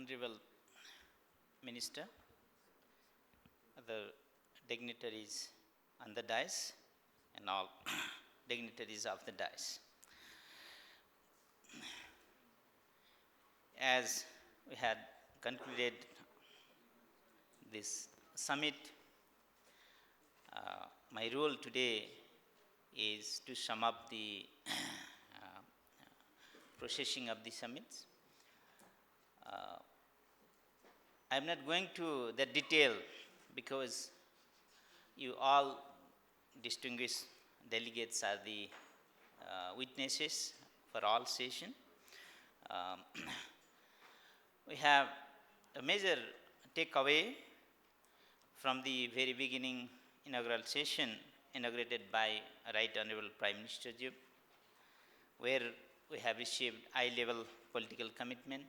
Honorable Minister, other dignitaries on the dais, and all dignitaries of the dais. As we had concluded this summit, my role today is to sum up the processing of the summits. I am not going to the detail because you all distinguished delegates are the witnesses for all session. We have a major takeaway from the very beginning inaugural session inaugurated by Right Honorable Prime Minister Ji, where we have received high-level political commitment,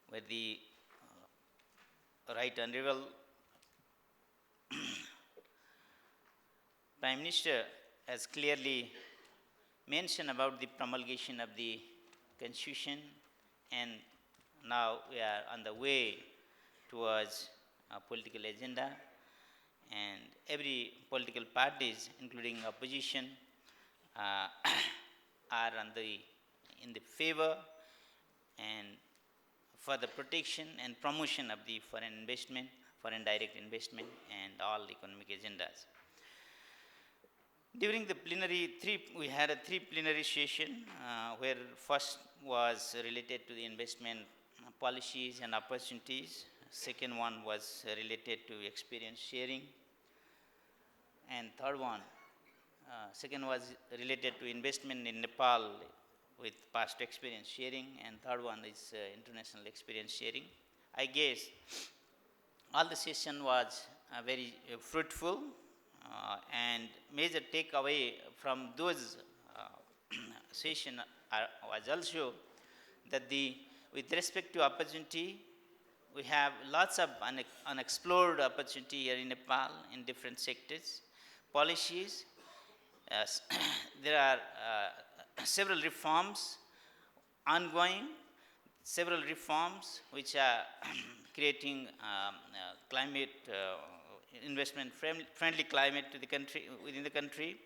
where the Right Honorable Prime Minister has clearly mentioned about the promulgation of the Constitution, and now we are on the way towards a political agenda, and every political parties, including opposition, are in the favor and for the protection and promotion of the foreign investment, foreign direct investment, and all economic agendas. During the plenary, we had three plenary session, where first was related to the investment policies and opportunities. Second one was related to experience sharing, and third one, second was related to investment in Nepal with past experience sharing, and third one is international experience sharing. I guess all the session was very fruitful, and major takeaway from those session was also that with respect to opportunity, we have lots of unexplored opportunity here in Nepal in different sectors. Policies, there are several reforms ongoing, several reforms which are creating climate investment friendly climate to the country, within the country.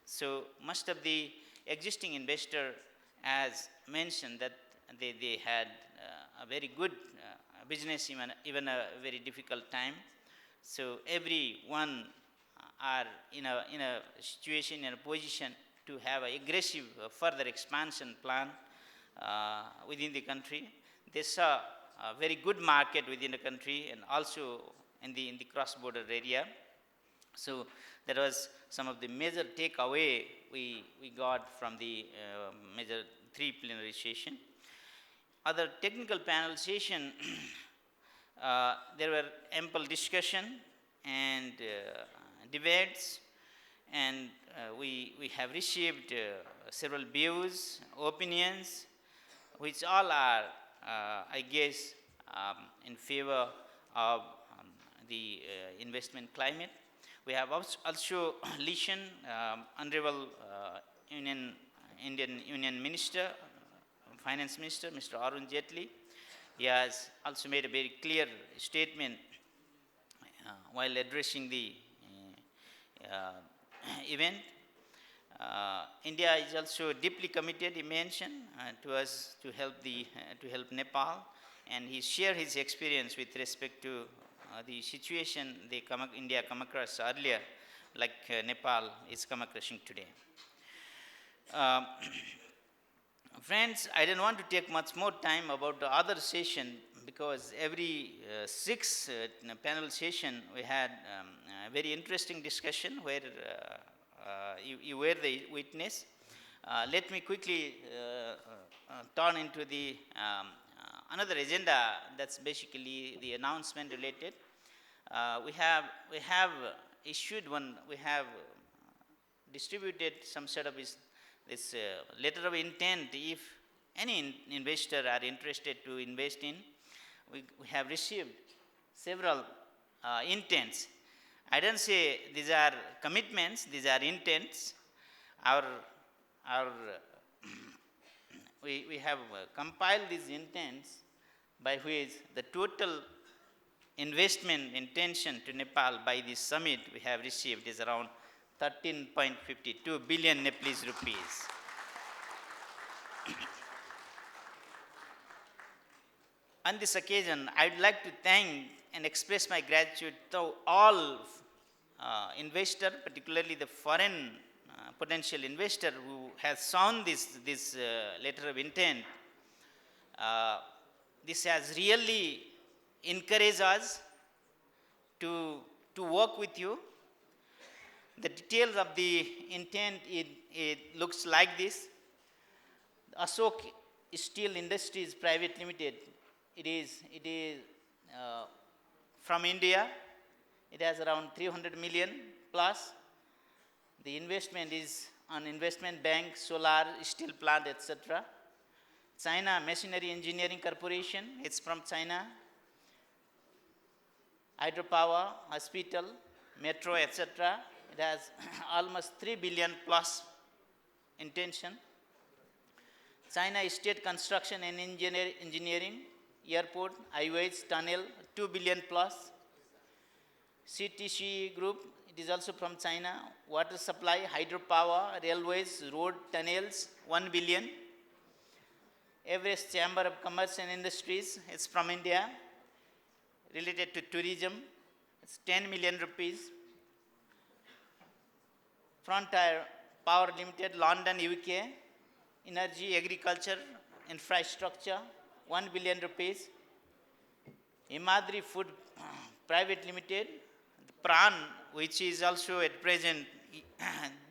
So most of the existing investor has mentioned that they had a very good business, even a very difficult time. So everyone are in a situation, in a position to have an aggressive further expansion plan within the country. They saw a very good market within the country and also in the cross-border area. So that was some of the major takeaway we got from the major three plenary session. Other technical panel session, there were ample discussion and debates, and we have received several views, opinions, which all are, I guess, in favor of the investment climate. We have also listened Honorable Indian Union Minister, Finance Minister, Mr. Arun Jaitley. He has also made a very clear statement while addressing the event. India is also deeply committed, he mentioned, to us to help Nepal, and he shared his experience with respect to the situation India come across earlier, like Nepal is come across today. Friends, I don't want to take much more time about the other session, because every six panel session we had a very interesting discussion where you were the witness. Let me quickly turn into the another agenda that's basically the announcement related. We have issued one. We have distributed some sort of this letter of intent. If any investor are interested to invest in, we have received several intents. I don't say these are commitments; these are intents. We have compiled these intents by which the total investment intention to Nepal by this summit we have received is around 13.52 billion Nepalese rupees. On this occasion, I would like to thank and express my gratitude to all investor, particularly the foreign potential investor who has shown this letter of intent. This has really encouraged us to work with you. The details of the intent, it looks like this. Ashok Steel Industries Private Limited, it is from India. It has around 300 million plus. The investment is on investment bank, solar, steel plant, etc. China Machinery Engineering Corporation, it's from China. Hydropower, hospital, metro, etc. It has almost 3 billion plus intention. China State Construction and Engineering, airport, highways, tunnel, 2 billion plus. CTC Group, it is also from China. Water supply, hydropower, railways, road, tunnels, 1 billion. Everest Chamber of Commerce and Industries, it's from India, related to tourism, it's 10 million rupees. Frontier Power Limited, London, UK, energy, agriculture, infrastructure, 1 billion rupees. Himadri Food Private Limited, Pran, which is also at present,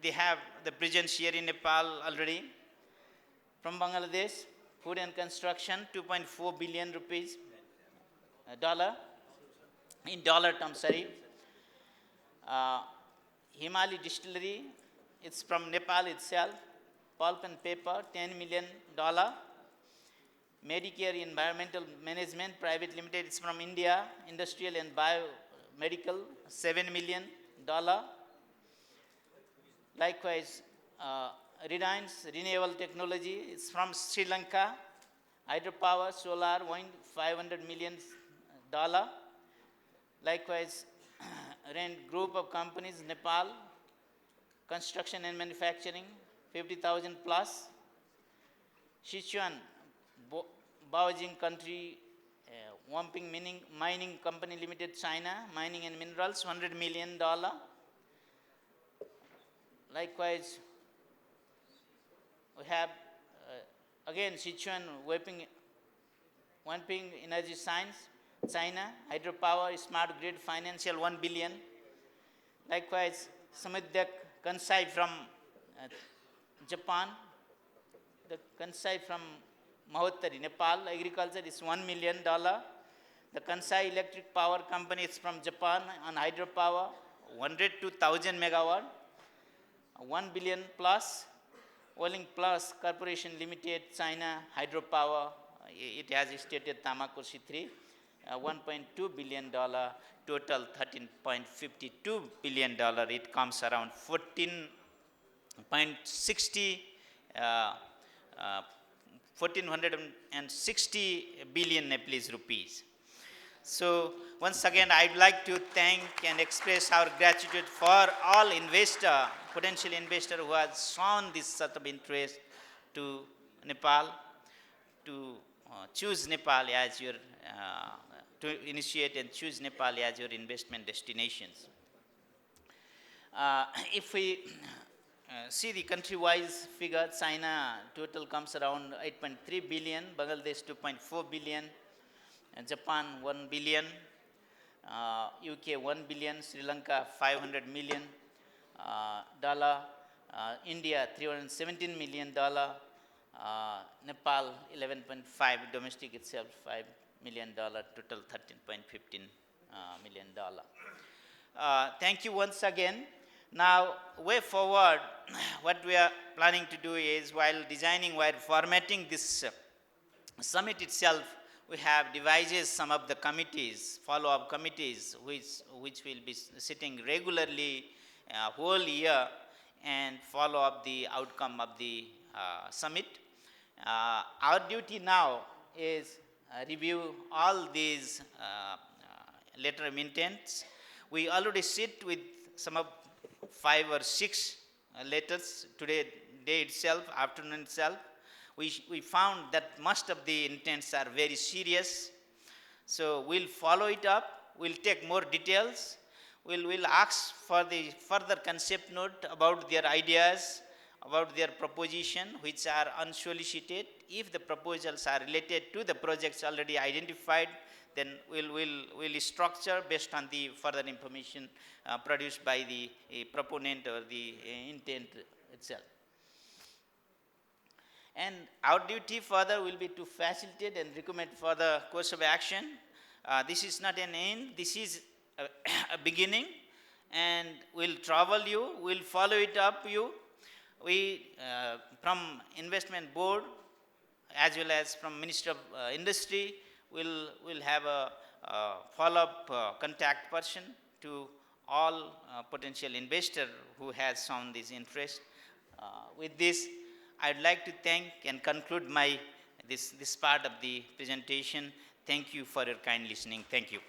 they have the presence here in Nepal already. From Bangladesh, food and construction, 2.4 billion rupees, dollar, in dollar terms, sorry. Himali Distillery, it's from Nepal itself. Pulp and paper, $10 million. Medicare Environmental Management Private Limited, it's from India. Industrial and Biomedical, $7 million. Likewise, Reliance Renewable Technology, it's from Sri Lanka. Hydropower, solar, wind, $500 million. Likewise, Rand Group of Companies, Nepal. Construction and Manufacturing, 50,000 plus. Sichuan, Baojing Country, Wamping Mining Company Limited, China, Mining and Minerals, $100 million. Likewise, we have again Sichuan Wamping Energy Science, China, Hydropower, Smart Grid, Financial, 1 billion. Likewise, Samudyak Kansai from Japan, the Kansai from Mahottari, Nepal, agriculture is $1 million. The Kansai Electric Power Company is from Japan on hydropower, 102,000 megawatt, 1 billion plus. Oiling Plus Corporation Limited, China, hydropower, it has stated Tamakoshi 3, $1.2 billion, total $13.52 billion. It comes around 1460 billion Nepalese rupees. So once again, I'd like to thank and express our gratitude for all potential investor who has shown this sort of interest to Nepal, to choose Nepal as your, to initiate and choose Nepal as your investment destinations. If we see the country-wise figure, China total comes around 8.3 billion, Bangladesh 2.4 billion, Japan 1 billion, UK 1 billion, Sri Lanka 500 million dollar, India $317 million, Nepal 11.5, domestic itself $5 million, total $13.15 million. Thank you once again. Now, way forward, what we are planning to do is, while formatting this summit itself, we have devised some of the committees, follow-up committees, which will be sitting regularly whole year and follow up the outcome of the summit. Our duty now is review all these letter of intents. We already sit with some of 5 or 6 letters today, day itself, afternoon itself. We found that most of the intents are very serious. So we'll follow it up. We'll take more details. We'll ask for the further concept note about their ideas, about their proposition, which are unsolicited. If the proposals are related to the projects already identified, then we'll structure based on the further information produced by the proponent or the intent itself. And our duty further will be to facilitate and recommend further course of action. This is not an end, this is a beginning, and we'll travel you, we'll follow it up you. We, from investment board, as well as from Minister of Industry, will have a follow-up contact person to all potential investor who has shown this interest. With this, I'd like to thank and conclude my this part of the presentation. Thank you for your kind listening. Thank you.